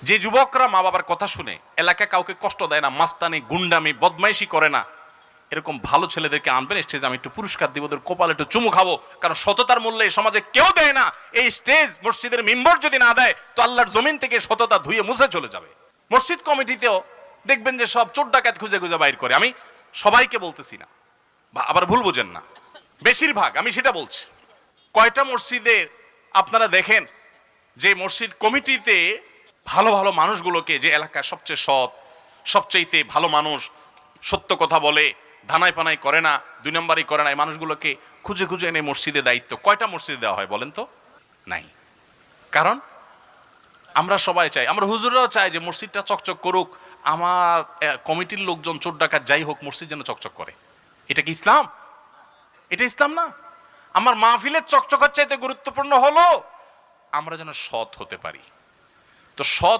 যে যুবকরা মা বাবার কথা শুনে এলাকায় কাউকে কষ্ট দেয় না, মাস্তানি গুন্ডামি বদমাইশি করে না, এরকম ভালো ছেলেদেরকে আনবেন স্টেজে, আমি একটু পুরস্কার দিব, ওদের কপালে একটু চুমু খাবো, কারণ সততার মূল্যে এই সমাজে কেউ দেয় না। এই স্টেজ মসজিদের মেম্বার যদি না দেয় তো আল্লাহর জমিন থেকে সততা ধুয়ে মুছে চলে যাবে। মসজিদ কমিটিতেও দেখবেন যে সব চোর ডাকাত খুঁজে খুঁজে বাইর করে। আমি সবাইকে বলতেছি না, আবার ভুল বোঝেন না, বেশিরভাগ আমি সেটা বলছি। কয়টা মসজিদে আপনারা দেখেন যে মসজিদ কমিটিতে ভালো ভালো মানুষগুলোকে, যে এলাকার সবচেয়ে সৎ, সবচেয়ে ভালো মানুষ, সত্য কথা বলে, ধানাই পানাই করে না, দুই নম্বরই করে না, এই মানুষগুলোকে খুঁজে খুঁজে এনে মসজিদে দায়িত্ব কয়টা মসজিদে দেওয়া হয় বলেন তো? নাই। কারণ আমরা সবাই চাই, আমরা হুজুররাও চাই যে মসজিদটা চকচক করুক, আমার কমিটির লোকজন চোর ডাকাত যাই হোক মসজিদ যেন চকচক করে। এটা কি ইসলাম? এটা ইসলাম না। আমার মাহফিলের চকচকের চাইতে গুরুত্বপূর্ণ হলো আমরা যেন সৎ হতে পারি। তো সৎ